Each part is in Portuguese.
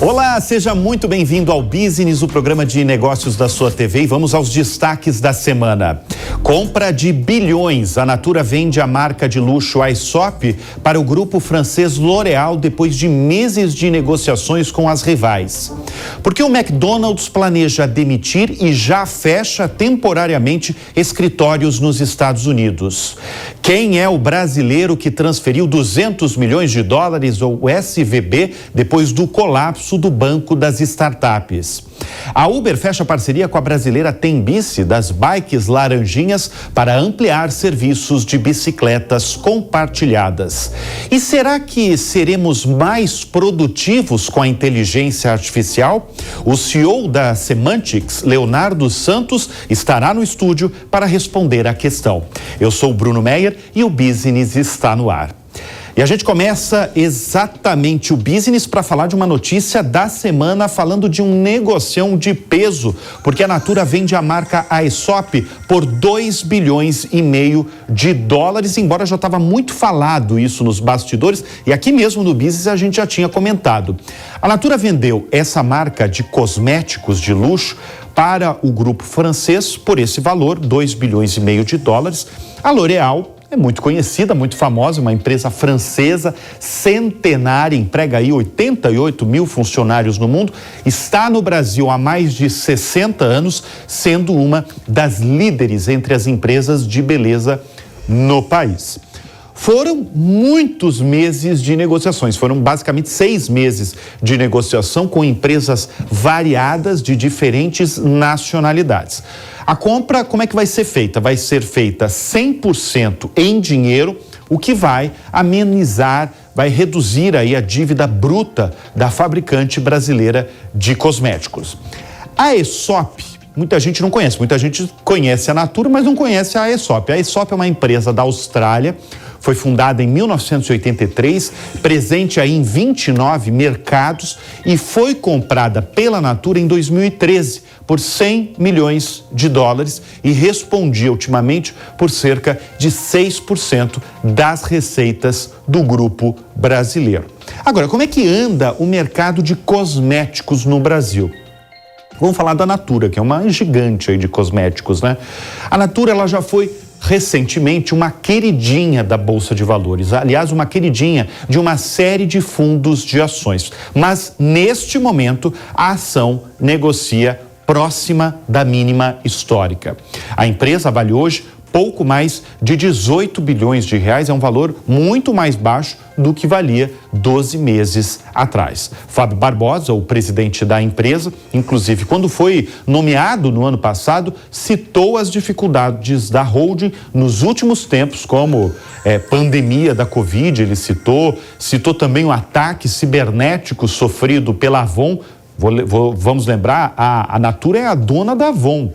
Olá, seja muito bem-vindo ao Business, o programa de negócios da sua TV. E vamos aos destaques da semana. Compra de bilhões. A Natura vende a marca de luxo Aesop para o grupo francês L'Oréal depois de meses de negociações com as rivais. Porque o McDonald's planeja demitir e já fecha temporariamente escritórios nos Estados Unidos. Quem é o brasileiro que transferiu 200 milhões de dólares ou SVB depois do colapso do Banco das Startups? A Uber fecha parceria com a brasileira Tembici das bikes laranjinhas para ampliar serviços de bicicletas compartilhadas. E será que seremos mais produtivos com a inteligência artificial? O CEO da Semantics, Leonardo Santos, estará no estúdio para responder à questão. Eu sou o Bruno Meyer e o Business está no ar. E a gente começa exatamente o Business para falar de uma notícia da semana, falando de um negocião de peso, porque a Natura vende a marca Aesop por 2 bilhões e meio de dólares, embora já estava muito falado isso nos bastidores, e aqui mesmo no Business a gente já tinha comentado. A Natura vendeu essa marca de cosméticos de luxo para o grupo francês por esse valor, 2 bilhões e meio de dólares. A L'Oréal é muito conhecida, muito famosa, uma empresa francesa centenária, emprega aí 88 mil funcionários no mundo, está no Brasil há mais de 60 anos, sendo uma das líderes entre as empresas de beleza no país. Foram muitos meses de negociações, foram basicamente 6 meses de negociação com empresas variadas de diferentes nacionalidades. A compra, como é que vai ser feita? Vai ser feita 100% em dinheiro, o que vai amenizar, vai reduzir aí a dívida bruta da fabricante brasileira de cosméticos. A Aesop, muita gente não conhece, muita gente conhece a Natura, mas não conhece a Aesop. A Aesop é uma empresa da Austrália, foi fundada em 1983, presente aí em 29 mercados e foi comprada pela Natura em 2013 por 100 milhões de dólares e respondia ultimamente por cerca de 6% das receitas do grupo brasileiro. Agora, como é que anda o mercado de cosméticos no Brasil? Vamos falar da Natura, que é uma gigante aí de cosméticos, né? A Natura, ela já foi recentemente uma queridinha da Bolsa de Valores, aliás, uma queridinha de uma série de fundos de ações. Mas, neste momento, a ação negocia próxima da mínima histórica. A empresa vale hoje pouco mais de 18 bilhões de reais, é um valor muito mais baixo do que valia 12 meses atrás. Fábio Barbosa, o presidente da empresa, inclusive quando foi nomeado no ano passado, citou as dificuldades da holding nos últimos tempos, como pandemia da Covid, ele citou também o ataque cibernético sofrido pela Avon. Vamos lembrar, a Natura é a dona da Avon.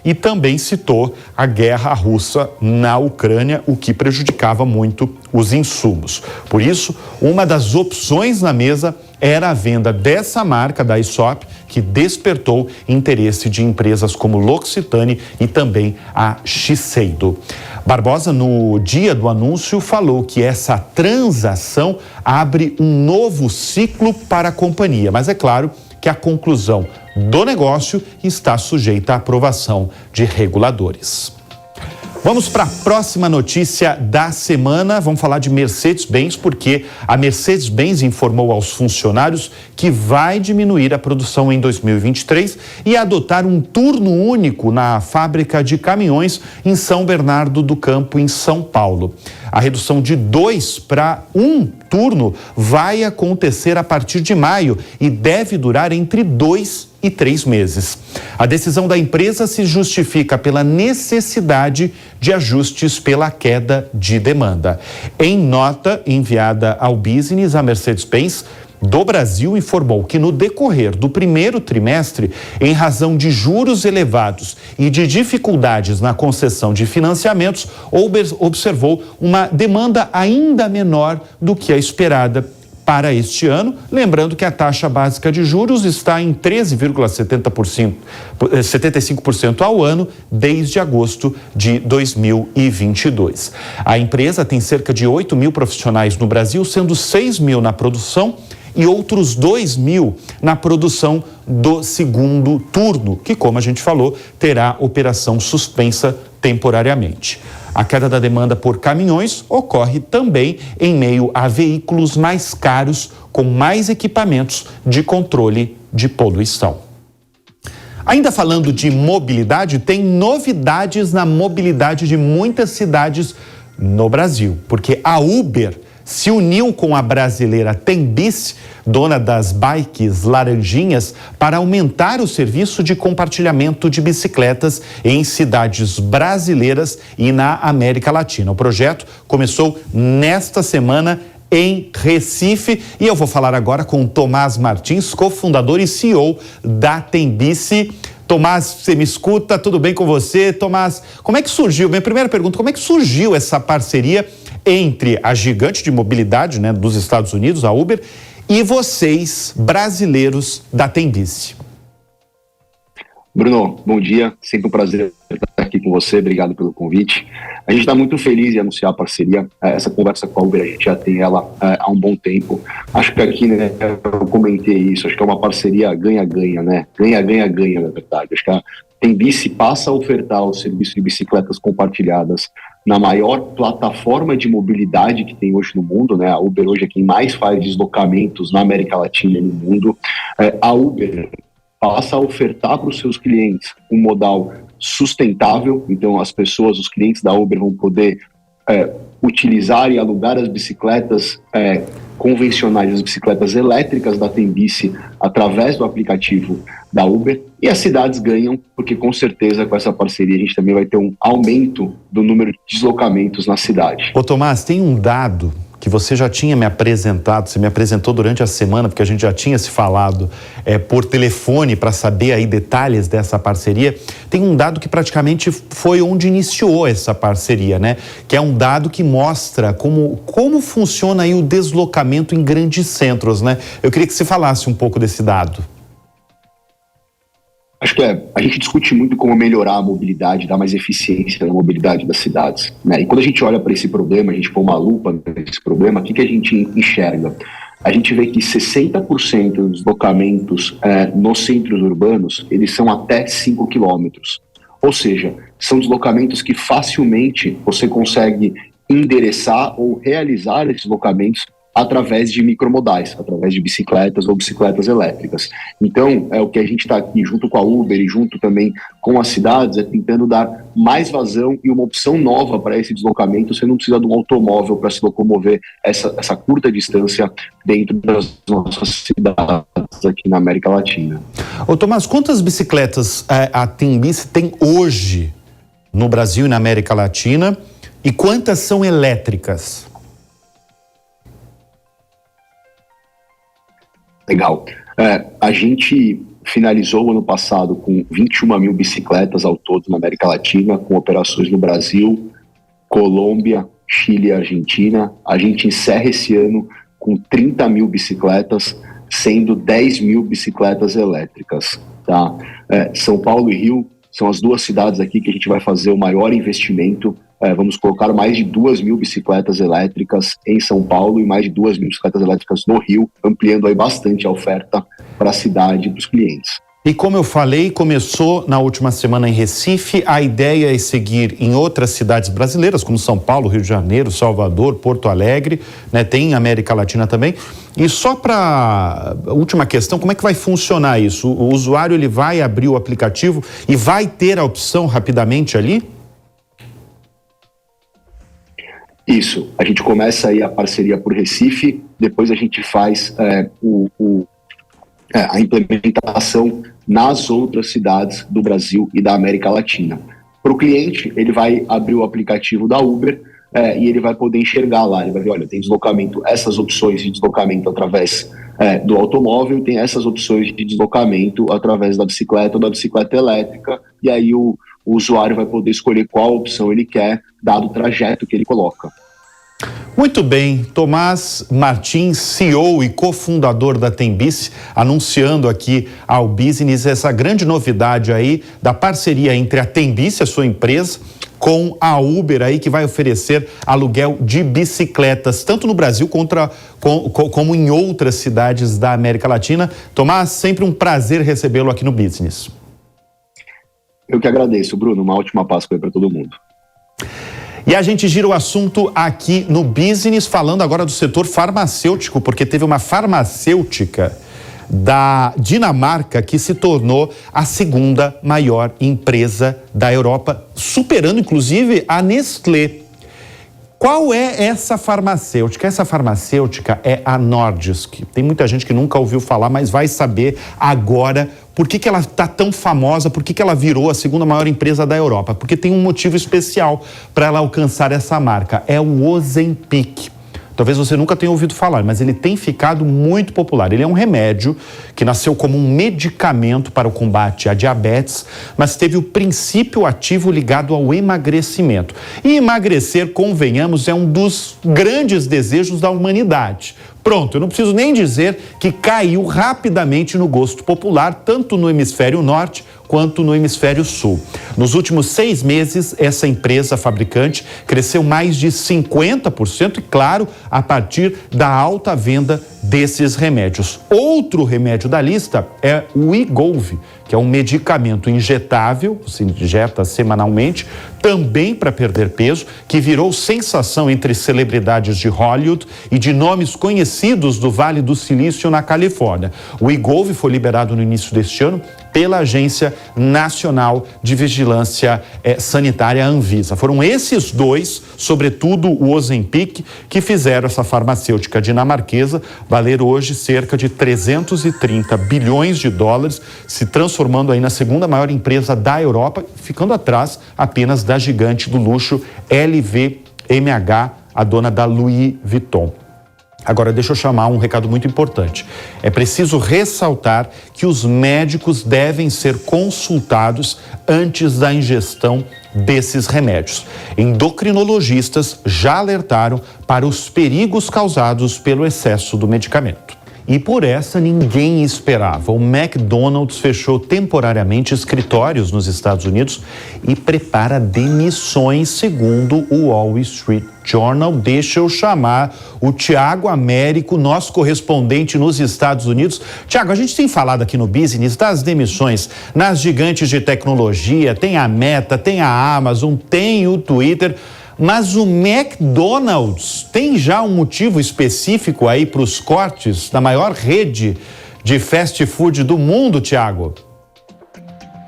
E também citou a guerra russa na Ucrânia, o que prejudicava muito os insumos. Por isso, uma das opções na mesa era a venda dessa marca da Aesop, que despertou interesse de empresas como L'Occitane e também a Shiseido. Barbosa, no dia do anúncio, falou que essa transação abre um novo ciclo para a companhia, mas é claro que a conclusão do negócio está sujeita à aprovação de reguladores. Vamos para a próxima notícia da semana. Vamos falar de Mercedes-Benz, porque a Mercedes-Benz informou aos funcionários que vai diminuir a produção em 2023 e adotar um turno único na fábrica de caminhões em São Bernardo do Campo, em São Paulo. A redução de 2 para 1 turno vai acontecer a partir de maio e deve durar entre 2 e 3 meses. A decisão da empresa se justifica pela necessidade de ajustes pela queda de demanda. Em nota enviada ao Business, a Mercedes-Benz do Brasil informou que no decorrer do primeiro trimestre, em razão de juros elevados e de dificuldades na concessão de financiamentos, observou uma demanda ainda menor do que a esperada para este ano, lembrando que a taxa básica de juros está em 13,75% ao ano desde agosto de 2022. A empresa tem cerca de 8 mil profissionais no Brasil, sendo 6 mil na produção e outros 2 mil na produção do segundo turno, que, como a gente falou, terá operação suspensa temporariamente. A queda da demanda por caminhões ocorre também em meio a veículos mais caros, com mais equipamentos de controle de poluição. Ainda falando de mobilidade, tem novidades na mobilidade de muitas cidades no Brasil, porque a Uber se uniu com a brasileira Tembici, dona das bikes laranjinhas, para aumentar o serviço de compartilhamento de bicicletas em cidades brasileiras e na América Latina. O projeto começou nesta semana em Recife e eu vou falar agora com Tomás Martins, cofundador e CEO da Tembici. Tomás, você me escuta? Tudo bem com você? Tomás, como é que surgiu? Minha primeira pergunta, como é que surgiu essa parceria entre a gigante de mobilidade, né, dos Estados Unidos, a Uber, e vocês, brasileiros da Tembici? Bruno, bom dia. Sempre um prazer estar aqui com você. Obrigado pelo convite. A gente está muito feliz em anunciar a parceria. Essa conversa com a Uber, a gente já tem ela há um bom tempo. Acho que aqui, né, eu comentei isso, acho que é uma parceria ganha-ganha, né? Ganha-ganha-ganha, na verdade. Acho que a Tembici passa a ofertar o serviço de bicicletas compartilhadas na maior plataforma de mobilidade que tem hoje no mundo, né? A Uber hoje é quem mais faz deslocamentos na América Latina e no mundo. A Uber passa a ofertar para os seus clientes um modal sustentável, então as pessoas, os clientes da Uber vão poder utilizar e alugar as bicicletas convencionais, as bicicletas elétricas da Tembici através do aplicativo da Uber, e as cidades ganham, porque com certeza com essa parceria a gente também vai ter um aumento do número de deslocamentos na cidade. Ô Tomás, tem um dado que você já tinha me apresentado, você me apresentou durante a semana, porque a gente já tinha se falado por telefone para saber aí detalhes dessa parceria. Tem um dado que praticamente foi onde iniciou essa parceria, né? Que é um dado que mostra como funciona aí o deslocamento em grandes centros, né? Eu queria que você falasse um pouco desse dado. Acho que a gente discute muito como melhorar a mobilidade, dar mais eficiência na mobilidade das cidades, né? E quando a gente olha para esse problema, a gente põe uma lupa nesse problema, o que a gente enxerga? A gente vê que 60% dos deslocamentos nos centros urbanos, eles são até 5 quilômetros. Ou seja, são deslocamentos que facilmente você consegue endereçar ou realizar esses deslocamentos através de micromodais, através de bicicletas ou bicicletas elétricas. Então, o que a gente está aqui junto com a Uber e junto também com as cidades tentando dar mais vazão e uma opção nova para esse deslocamento. Você não precisa de um automóvel para se locomover essa curta distância dentro das nossas cidades aqui na América Latina. Ô Tomás, quantas bicicletas a Tembici tem hoje no Brasil e na América Latina e quantas são elétricas? Legal. A gente finalizou o ano passado com 21 mil bicicletas ao todo na América Latina, com operações no Brasil, Colômbia, Chile e Argentina. A gente encerra esse ano com 30 mil bicicletas, sendo 10 mil bicicletas elétricas. Tá? São Paulo e Rio são as duas cidades aqui que a gente vai fazer o maior investimento. Vamos colocar mais de 2 mil bicicletas elétricas em São Paulo e mais de 2 mil bicicletas elétricas no Rio, ampliando aí bastante a oferta para a cidade e para os clientes. E como eu falei, começou na última semana em Recife, a ideia é seguir em outras cidades brasileiras, como São Paulo, Rio de Janeiro, Salvador, Porto Alegre, né? Tem América Latina também. E só para última questão, como é que vai funcionar isso? O usuário ele vai abrir o aplicativo e vai ter a opção rapidamente ali? Isso, a gente começa aí a parceria por Recife, depois a gente faz a implementação nas outras cidades do Brasil e da América Latina. Para o cliente, ele vai abrir o aplicativo da Uber e ele vai poder enxergar lá, ele vai ver, olha, tem deslocamento, essas opções de deslocamento através do automóvel, tem essas opções de deslocamento através da bicicleta ou da bicicleta elétrica, e aí o usuário vai poder escolher qual opção ele quer, dado o trajeto que ele coloca. Muito bem, Tomás Martins, CEO e cofundador da Tembici, anunciando aqui ao Business essa grande novidade aí da parceria entre a Tembici, a sua empresa, com a Uber aí, que vai oferecer aluguel de bicicletas, tanto no Brasil como em outras cidades da América Latina. Tomás, sempre um prazer recebê-lo aqui no Business. Eu que agradeço, Bruno. Uma ótima Páscoa aí para todo mundo. E a gente gira o assunto aqui no Business, falando agora do setor farmacêutico, porque teve uma farmacêutica da Dinamarca que se tornou a segunda maior empresa da Europa, superando inclusive a Nestlé. Qual é essa farmacêutica? Essa farmacêutica é a Nordisk. Tem muita gente que nunca ouviu falar, mas vai saber agora por que ela está tão famosa, por que ela virou a segunda maior empresa da Europa. Porque tem um motivo especial para ela alcançar essa marca, é o Ozempic. Talvez você nunca tenha ouvido falar, mas ele tem ficado muito popular. Ele é um remédio que nasceu como um medicamento para o combate à diabetes, mas teve o princípio ativo ligado ao emagrecimento. E emagrecer, convenhamos, é um dos grandes desejos da humanidade. Pronto, eu não preciso nem dizer que caiu rapidamente no gosto popular, tanto no hemisfério norte quanto no hemisfério sul. Nos últimos 6 meses, essa empresa fabricante cresceu mais de 50%, e claro, a partir da alta venda desses remédios. Outro remédio da lista é o Wegovy, que é um medicamento injetável, se injeta semanalmente, também para perder peso, que virou sensação entre celebridades de Hollywood e de nomes conhecidos do Vale do Silício na Califórnia. O Wegovy foi liberado no início deste ano pela Agência Nacional de Vigilância Sanitária, Anvisa. Foram esses dois, sobretudo o Ozempic, que fizeram essa farmacêutica dinamarquesa valer hoje cerca de 330 bilhões de dólares, se transformando aí na segunda maior empresa da Europa, ficando atrás apenas da gigante do luxo LVMH, a dona da Louis Vuitton. Agora, deixa eu chamar um recado muito importante. É preciso ressaltar que os médicos devem ser consultados antes da ingestão desses remédios. Endocrinologistas já alertaram para os perigos causados pelo excesso do medicamento. E por essa ninguém esperava. O McDonald's fechou temporariamente escritórios nos Estados Unidos e prepara demissões, segundo o Wall Street Journal. Deixa eu chamar o Tiago Américo, nosso correspondente nos Estados Unidos. Tiago, a gente tem falado aqui no Business das demissões nas gigantes de tecnologia, tem a Meta, tem a Amazon, tem o Twitter. Mas o McDonald's tem já um motivo específico aí para os cortes da maior rede de fast food do mundo, Tiago?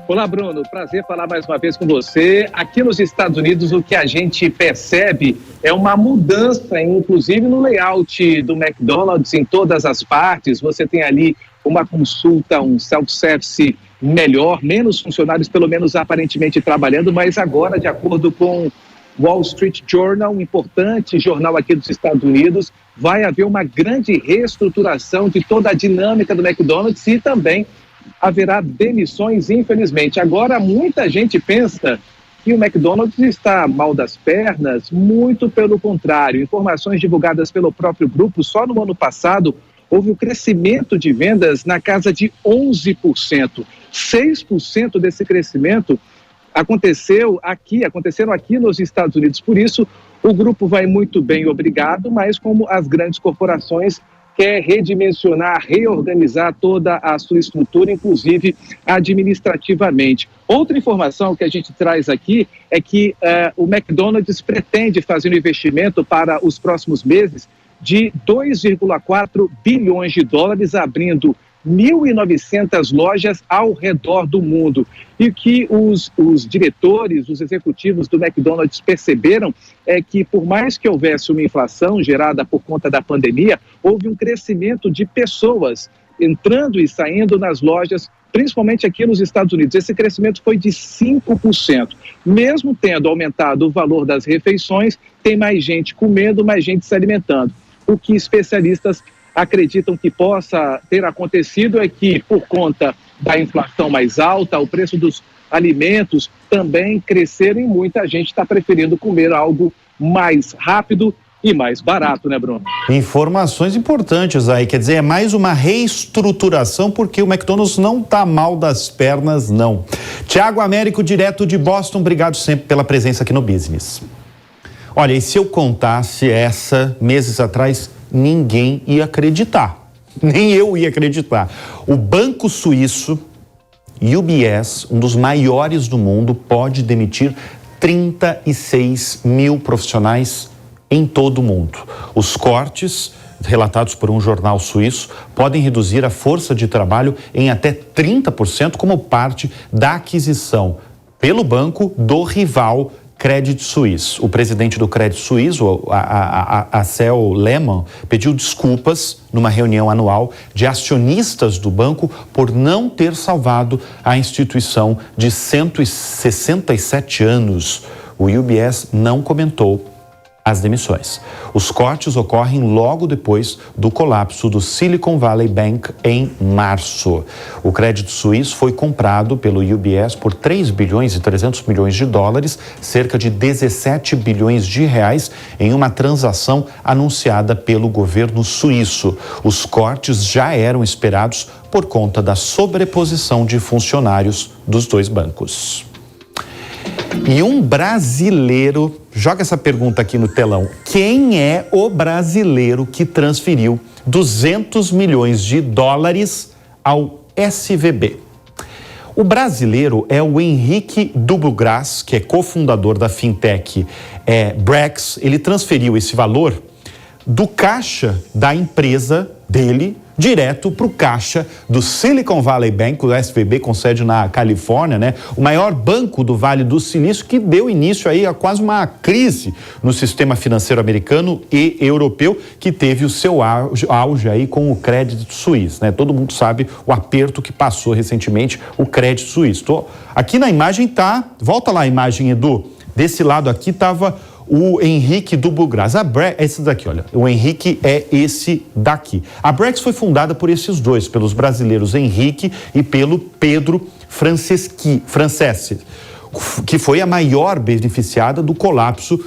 Olá, Bruno. Prazer falar mais uma vez com você. Aqui nos Estados Unidos, o que a gente percebe é uma mudança, inclusive no layout do McDonald's em todas as partes. Você tem ali uma consulta, um self-service melhor, menos funcionários, pelo menos aparentemente trabalhando, mas agora, de acordo com Wall Street Journal, um importante jornal aqui dos Estados Unidos, vai haver uma grande reestruturação de toda a dinâmica do McDonald's e também haverá demissões, infelizmente. Agora, muita gente pensa que o McDonald's está mal das pernas, muito pelo contrário. Informações divulgadas pelo próprio grupo, só no ano passado, houve um crescimento de vendas na casa de 11%. 6% desse crescimento aconteceram aqui nos Estados Unidos. Por isso, o grupo vai muito bem, obrigado, mas como as grandes corporações quer redimensionar, reorganizar toda a sua estrutura, inclusive administrativamente. Outra informação que a gente traz aqui é que o McDonald's pretende fazer um investimento para os próximos meses de 2,4 bilhões de dólares, abrindo 1.900 lojas ao redor do mundo. E o que os diretores, os executivos do McDonald's perceberam é que, por mais que houvesse uma inflação gerada por conta da pandemia, houve um crescimento de pessoas entrando e saindo nas lojas, principalmente aqui nos Estados Unidos. Esse crescimento foi de 5%. Mesmo tendo aumentado o valor das refeições, tem mais gente comendo, mais gente se alimentando. O que especialistas acreditam que possa ter acontecido é que, por conta da inflação mais alta, o preço dos alimentos também cresceram e muita gente está preferindo comer algo mais rápido e mais barato, né, Bruno? Informações importantes aí, quer dizer, é mais uma reestruturação porque o McDonald's não tá mal das pernas, não. Tiago Américo, direto de Boston, obrigado sempre pela presença aqui no Business. Olha, e se eu contasse essa meses atrás, ninguém ia acreditar, nem eu ia acreditar. O banco suíço UBS, um dos maiores do mundo, pode demitir 36 mil profissionais em todo o mundo. Os cortes, relatados por um jornal suíço, podem reduzir a força de trabalho em até 30% como parte da aquisição pelo banco do rival Credit Suisse. O presidente do Credit Suisse, a Cel Lehmann, pediu desculpas numa reunião anual de acionistas do banco por não ter salvado a instituição de 167 anos. O UBS não comentou as demissões. Os cortes ocorrem logo depois do colapso do Silicon Valley Bank em março. O Credit Suisse foi comprado pelo UBS por 3 bilhões e 300 milhões de dólares, cerca de 17 bilhões de reais, em uma transação anunciada pelo governo suíço. Os cortes já eram esperados por conta da sobreposição de funcionários dos dois bancos. E um brasileiro, joga essa pergunta aqui no telão, quem é o brasileiro que transferiu 200 milhões de dólares ao SVB? O brasileiro é o Henrique Dubugras, que é cofundador da fintech Brex. Ele transferiu esse valor do caixa da empresa dele direto para o caixa do Silicon Valley Bank, o SVB, com sede na Califórnia, né? O maior banco do Vale do Silício, que deu início aí a quase uma crise no sistema financeiro americano e europeu, que teve o seu auge aí com o Credit Suisse, né? Todo mundo sabe o aperto que passou recentemente o Credit Suisse. Aqui na imagem volta lá a imagem, Edu, desse lado aqui estava o Henrique Dubugras. Esse daqui, olha, o Henrique é esse daqui. A Brex foi fundada por esses dois, pelos brasileiros Henrique e pelo Pedro Franceschi, que foi a maior beneficiada do colapso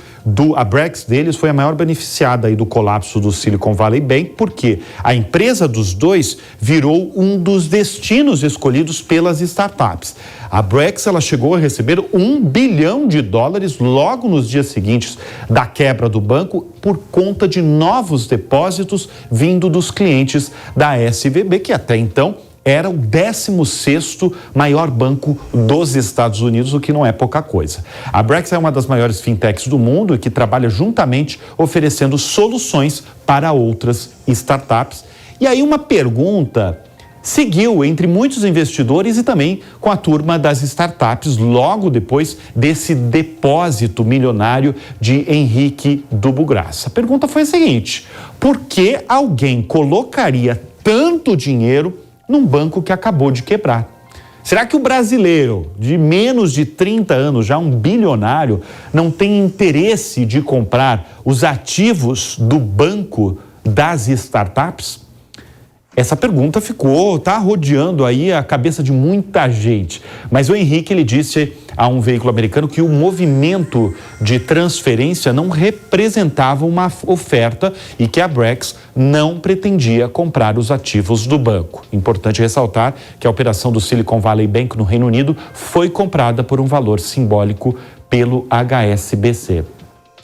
a Brex deles foi a maior beneficiada aí do colapso do Silicon Valley Bank, porque a empresa dos dois virou um dos destinos escolhidos pelas startups. A Brex, ela chegou a receber $1 bilhão logo nos dias seguintes da quebra do banco por conta de novos depósitos vindo dos clientes da SVB, que até então era o 16º maior banco dos Estados Unidos, o que não é pouca coisa. A Brex é uma das maiores fintechs do mundo e que trabalha juntamente oferecendo soluções para outras startups. E aí uma pergunta seguiu entre muitos investidores e também com a turma das startups logo depois desse depósito milionário de Henrique Dubugras. A pergunta foi a seguinte: por que alguém colocaria tanto dinheiro num banco que acabou de quebrar? Será que o brasileiro de menos de 30 anos, já um bilionário, não tem interesse de comprar os ativos do banco das startups? Essa pergunta tá rodeando aí a cabeça de muita gente. Mas o Henrique, ele disse a um veículo americano que o movimento de transferência não representava uma oferta e que a Brex não pretendia comprar os ativos do banco. Importante ressaltar que a operação do Silicon Valley Bank no Reino Unido foi comprada por um valor simbólico pelo HSBC.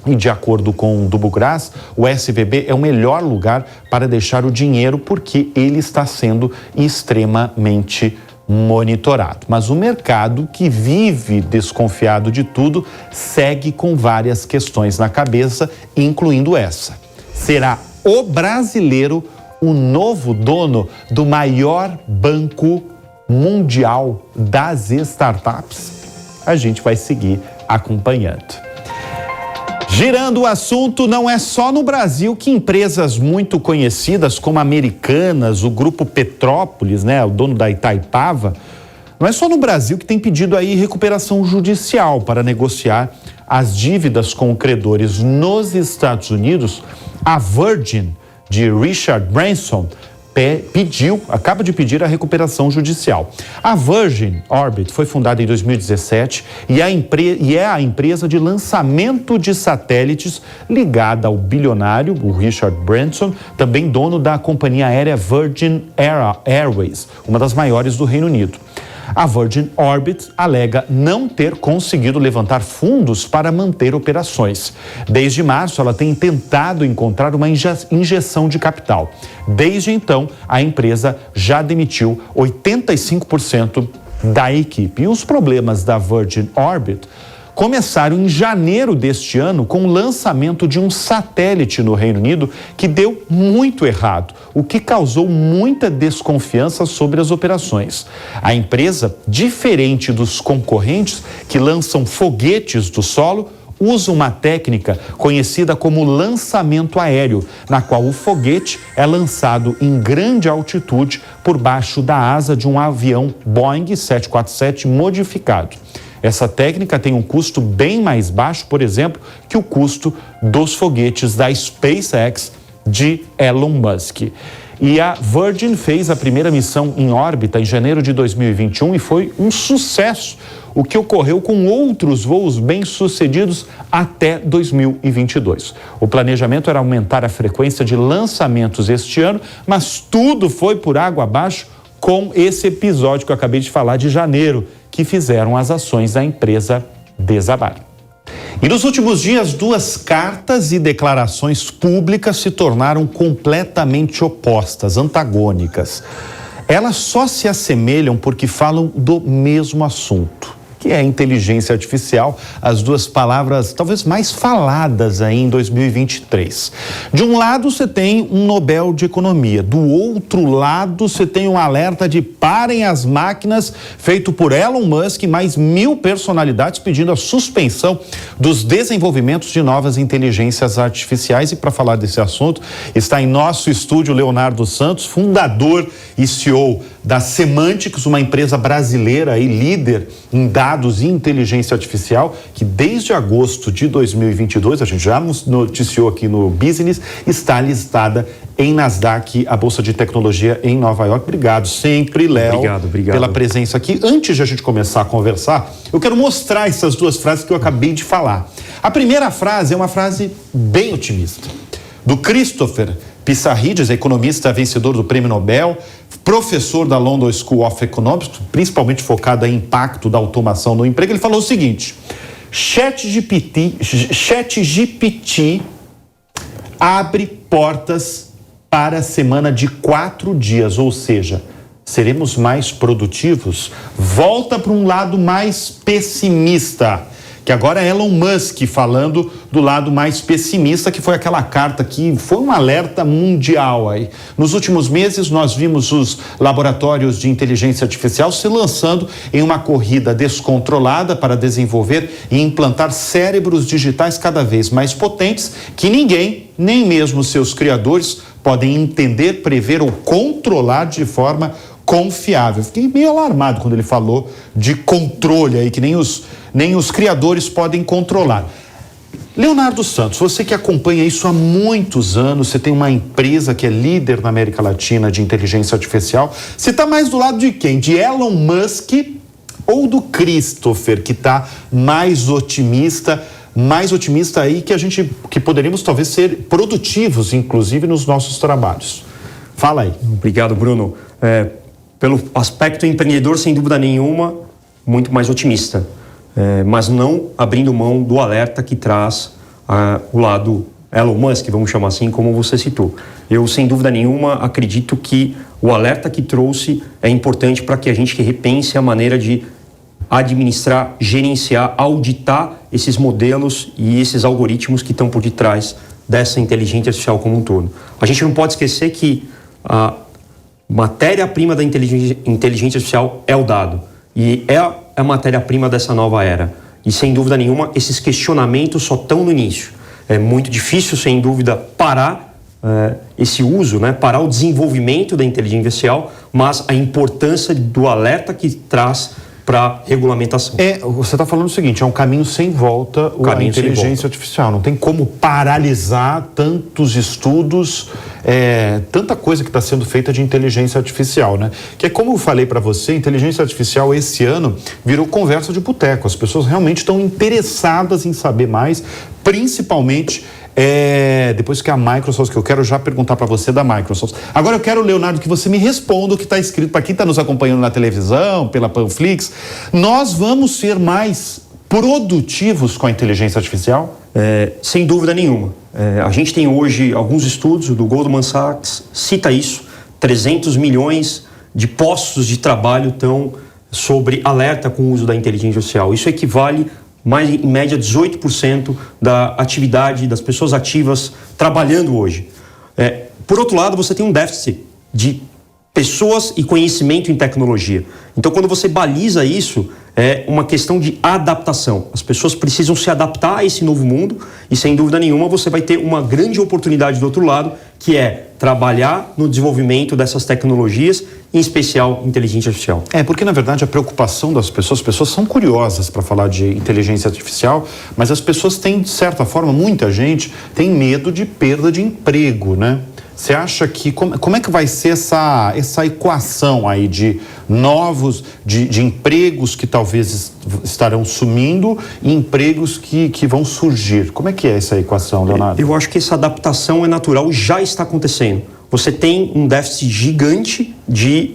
E de acordo com o Dubugras, o SVB é o melhor lugar para deixar o dinheiro porque ele está sendo extremamente monitorado. Mas o mercado, que vive desconfiado de tudo, segue com várias questões na cabeça, incluindo essa: será o brasileiro o novo dono do maior banco mundial das startups? A gente vai seguir acompanhando. Girando o assunto, não é só no Brasil que empresas muito conhecidas como Americanas, o Grupo Petrópolis, né, o dono da Itaipava, não é só no Brasil que tem pedido aí recuperação judicial para negociar as dívidas com credores. Nos Estados Unidos, a Virgin, de Richard Branson, acaba de pedir a recuperação judicial. A Virgin Orbit foi fundada em 2017 e é a empresa de lançamento de satélites ligada ao bilionário, o Richard Branson, também dono da companhia aérea Virgin Airways, uma das maiores do Reino Unido. A Virgin Orbit alega não ter conseguido levantar fundos para manter operações. Desde março, ela tem tentado encontrar uma injeção de capital. Desde então, a empresa já demitiu 85% da equipe. E os problemas da Virgin Orbit começaram em janeiro deste ano com o lançamento de um satélite no Reino Unido que deu muito errado, o que causou muita desconfiança sobre as operações. A empresa, diferente dos concorrentes que lançam foguetes do solo, usa uma técnica conhecida como lançamento aéreo, na qual o foguete é lançado em grande altitude por baixo da asa de um avião Boeing 747 modificado. Essa técnica tem um custo bem mais baixo, por exemplo, que o custo dos foguetes da SpaceX de Elon Musk. E a Virgin fez a primeira missão em órbita em janeiro de 2021 e foi um sucesso, o que ocorreu com outros voos bem-sucedidos até 2022. O planejamento era aumentar a frequência de lançamentos este ano, mas tudo foi por água abaixo com esse episódio que eu acabei de falar de janeiro, que fizeram as ações da empresa desabarem. E nos últimos dias, duas cartas e declarações públicas se tornaram completamente opostas, antagônicas. Elas só se assemelham porque falam do mesmo assunto, que é a inteligência artificial, as duas palavras talvez mais faladas aí em 2023. De um lado você tem um Nobel de Economia, do outro lado você tem um alerta de parem as máquinas, feito por Elon Musk e mais 1000 personalidades pedindo a suspensão dos desenvolvimentos de novas inteligências artificiais. E para falar desse assunto, está em nosso estúdio Leonardo Santos, fundador e CEO da Semantics, uma empresa brasileira e líder em dados e inteligência artificial, que desde agosto de 2022, a gente já noticiou aqui no Business, está listada em Nasdaq, a Bolsa de Tecnologia em Nova York. Obrigado sempre, Léo, pela presença aqui. Antes de a gente começar a conversar, eu quero mostrar essas duas frases que eu acabei de falar. A primeira frase é uma frase bem otimista, do Christopher Pissarides, economista vencedor do Prêmio Nobel, professor da London School of Economics, principalmente focado em impacto da automação no emprego. Ele falou o seguinte: ChatGPT abre portas para a semana de 4 dias, ou seja, seremos mais produtivos. Volta para um lado mais pessimista, que agora é Elon Musk falando do lado mais pessimista, que foi aquela carta que foi um alerta mundial aí. Nos últimos meses, nós vimos os laboratórios de inteligência artificial se lançando em uma corrida descontrolada para desenvolver e implantar cérebros digitais cada vez mais potentes que ninguém, nem mesmo seus criadores, podem entender, prever ou controlar de forma confiável. Fiquei meio alarmado quando ele falou de controle aí, que nem os criadores podem controlar. Leonardo Santos, você que acompanha isso há muitos anos, você tem uma empresa que é líder na América Latina de inteligência artificial, você está mais do lado de quem? De Elon Musk ou do Christopher, que está mais otimista aí, que poderíamos talvez ser produtivos, inclusive nos nossos trabalhos? Fala aí. Obrigado, Bruno. Pelo aspecto empreendedor, sem dúvida nenhuma, muito mais otimista. Mas não abrindo mão do alerta que traz o lado Elon Musk, vamos chamar assim, como você citou. Eu, sem dúvida nenhuma, acredito que o alerta que trouxe é importante para que a gente repense a maneira de administrar, gerenciar, auditar esses modelos e esses algoritmos que estão por detrás dessa inteligência artificial como um todo. A gente não pode esquecer que a matéria-prima da inteligência artificial é o dado. E é a matéria-prima dessa nova era. E, sem dúvida nenhuma, esses questionamentos só estão no início. É muito difícil, sem dúvida, parar esse uso, parar o desenvolvimento da inteligência artificial, mas a importância do alerta que traz para regulamentação. Você está falando o seguinte, é um caminho sem volta a inteligência artificial. Não tem como paralisar tantos estudos, tanta coisa que está sendo feita de inteligência artificial, né? Que é como eu falei para você, inteligência artificial esse ano virou conversa de boteco. As pessoas realmente estão interessadas em saber mais, principalmente depois que a Microsoft, que eu quero já perguntar para você da Microsoft. Agora eu quero, Leonardo, que você me responda o que está escrito para quem está nos acompanhando na televisão, pela Panflix. Nós vamos ser mais produtivos com a inteligência artificial? Sem dúvida nenhuma. A gente tem hoje alguns estudos, do Goldman Sachs cita isso, 300 milhões de postos de trabalho estão sobre alerta com o uso da inteligência artificial. Isso equivale mais em média 18% da atividade das pessoas ativas trabalhando hoje. Por outro lado, você tem um déficit de pessoas e conhecimento em tecnologia. Então, quando você baliza isso, é uma questão de adaptação. As pessoas precisam se adaptar a esse novo mundo e, sem dúvida nenhuma, você vai ter uma grande oportunidade do outro lado, que é trabalhar no desenvolvimento dessas tecnologias, em especial inteligência artificial. Porque, na verdade, a preocupação das pessoas, as pessoas são curiosas para falar de inteligência artificial, mas as pessoas têm, de certa forma, muita gente tem medo de perda de emprego, né? Você acha que, como é que vai ser essa equação aí de novos, de empregos que talvez estarão sumindo e empregos que vão surgir? Como é que é essa equação, Leonardo? Eu acho que essa adaptação é natural, já está acontecendo. Você tem um déficit gigante de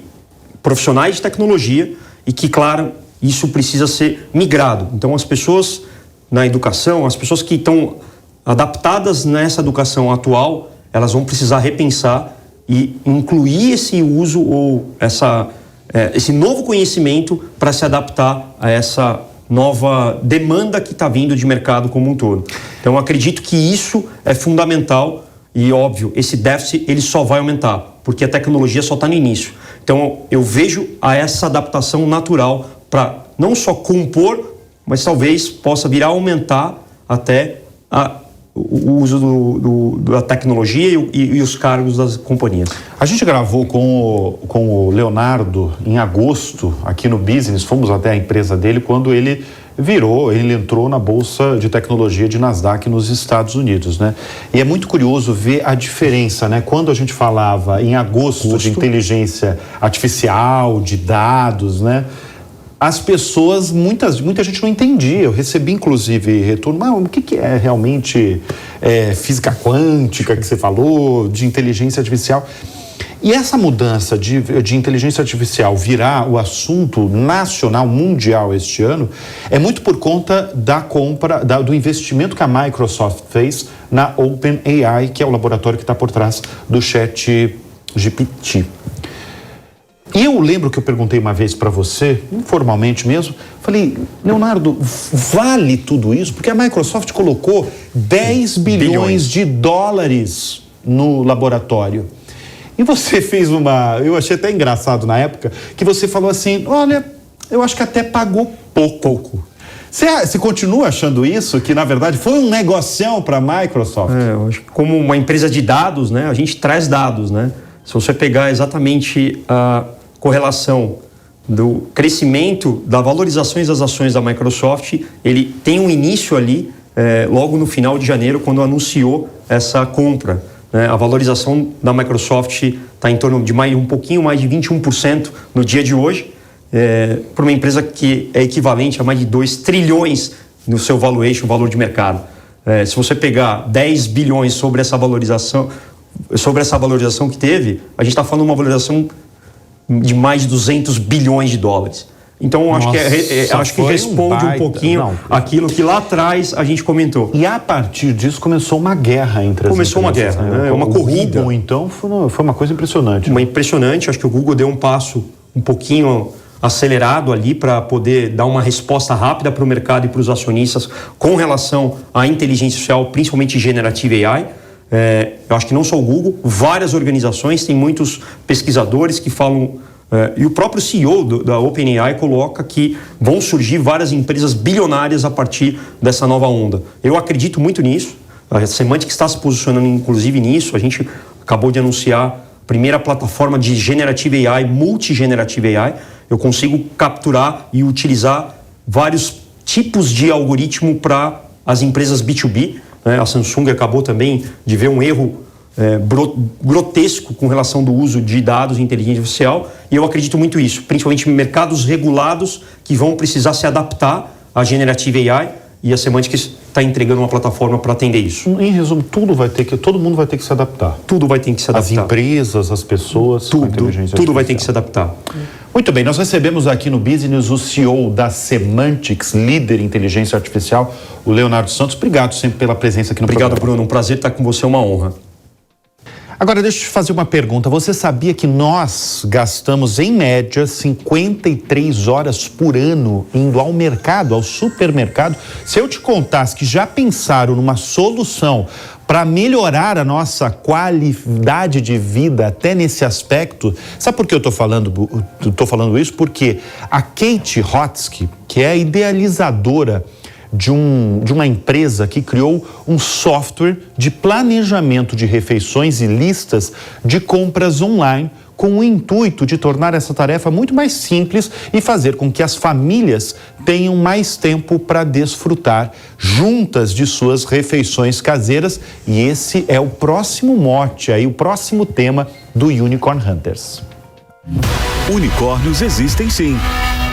profissionais de tecnologia e que, claro, isso precisa ser migrado. Então, as pessoas na educação, as pessoas que estão adaptadas nessa educação atual, elas vão precisar repensar e incluir esse uso ou esse novo conhecimento para se adaptar a essa nova demanda que está vindo de mercado como um todo. Então, eu acredito que isso é fundamental e, óbvio, esse déficit ele só vai aumentar, porque a tecnologia só está no início. Então, eu vejo essa adaptação natural para não só compor, mas talvez possa vir a aumentar até o uso da tecnologia e os cargos das companhias. A gente gravou com o Leonardo em agosto aqui no Business, fomos até a empresa dele quando ele entrou na Bolsa de Tecnologia de Nasdaq nos Estados Unidos, né? E é muito curioso ver a diferença, né? Quando a gente falava em agosto de inteligência artificial, de dados, né? As pessoas, muita gente não entendia. Eu recebi, inclusive, retorno, mas o que é realmente física quântica que você falou, de inteligência artificial? E essa mudança de inteligência artificial virar o assunto nacional, mundial este ano, é muito por conta da compra, do investimento que a Microsoft fez na OpenAI, que é o laboratório que está por trás do ChatGPT. E eu lembro que eu perguntei uma vez para você, informalmente mesmo, falei, Leonardo, vale tudo isso? Porque a Microsoft colocou 10 bilhões de dólares no laboratório. E você fez eu achei até engraçado na época, que você falou assim, olha, eu acho que até pagou pouco. Você continua achando isso? Que, na verdade, foi um negocião para a Microsoft? Eu acho que como uma empresa de dados, né, a gente traz dados, né? Se você pegar exatamente a correlação do crescimento, da valorização das ações da Microsoft, ele tem um início ali, logo no final de janeiro, quando anunciou essa compra. Né? A valorização da Microsoft está em torno de um pouquinho mais de 21% no dia de hoje, para uma empresa que é equivalente a mais de 2 trilhões no seu valuation, valor de mercado. Se você pegar 10 bilhões sobre essa valorização que teve, a gente está falando de uma valorização de mais de 200 bilhões de dólares. Então, acho que responde um pouquinho aquilo que lá atrás a gente comentou. E a partir disso começou uma guerra entre as empresas. Começou uma guerra, né? Uma corrida. Google, então, foi uma coisa impressionante. Impressionante. Acho que o Google deu um passo um pouquinho acelerado ali para poder dar uma resposta rápida para o mercado e para os acionistas com relação à inteligência artificial, principalmente Generative AI. Eu acho que não só o Google, várias organizações, tem muitos pesquisadores que falam, e o próprio CEO da OpenAI coloca que vão surgir várias empresas bilionárias a partir dessa nova onda. Eu acredito muito nisso, a Semantic está se posicionando inclusive nisso, a gente acabou de anunciar a primeira plataforma de Generative AI, Multi-Generative AI. eu consigo capturar e utilizar vários tipos de algoritmo para as empresas B2B. Né? A Samsung acabou também de ver um erro grotesco com relação do uso de dados de inteligência artificial, e eu acredito muito nisso, principalmente em mercados regulados que vão precisar se adaptar à Generative AI, e a Semantics está entregando uma plataforma para atender isso. Em resumo, todo mundo vai ter que se adaptar. Tudo vai ter que se adaptar. As empresas, as pessoas, tudo vai ter que se adaptar. Muito bem, nós recebemos aqui no Business o CEO da Semantics, líder em inteligência artificial, o Leonardo Santos. Obrigado sempre pela presença aqui no programa. Obrigado, Bruno. Um prazer estar com você, é uma honra. Agora, deixa eu te fazer uma pergunta. Você sabia que nós gastamos, em média, 53 horas por ano indo ao mercado, ao supermercado? Se eu te contasse que já pensaram numa solução para melhorar a nossa qualidade de vida até nesse aspecto, sabe por que eu estou falando isso? Porque a Kate Hotsky, que é a idealizadora de uma empresa que criou um software de planejamento de refeições e listas de compras online, com o intuito de tornar essa tarefa muito mais simples e fazer com que as famílias tenham mais tempo para desfrutar juntas de suas refeições caseiras. E esse é o próximo mote, aí, o próximo tema do Unicorn Hunters. Unicórnios existem sim.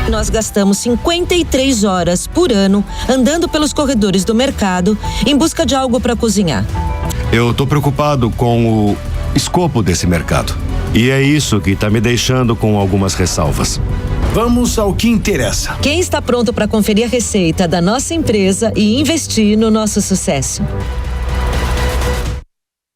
Nós gastamos 53 horas por ano andando pelos corredores do mercado em busca de algo para cozinhar. Eu tô preocupado com o escopo desse mercado. E é isso que tá me deixando com algumas ressalvas. Vamos ao que interessa. Quem está pronto para conferir a receita da nossa empresa e investir no nosso sucesso?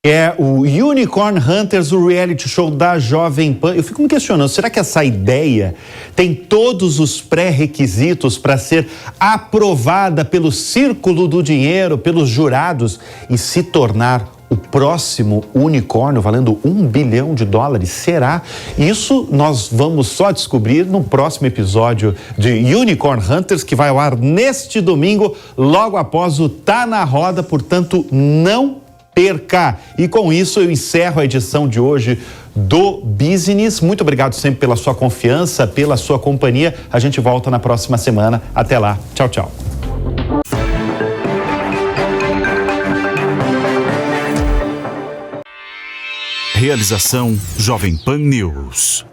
É o Unicorn Hunters, o reality show da Jovem Pan. Eu fico me questionando, será que essa ideia tem todos os pré-requisitos para ser aprovada pelo Círculo do Dinheiro, pelos jurados e se tornar o próximo unicórnio valendo $1 bilhão? Será? Isso nós vamos só descobrir no próximo episódio de Unicorn Hunters, que vai ao ar neste domingo, logo após o Tá na Roda, portanto, não perca. E com isso eu encerro a edição de hoje do Business. Muito obrigado sempre pela sua confiança, pela sua companhia. A gente volta na próxima semana. Até lá. Tchau, tchau. Realização Jovem Pan News.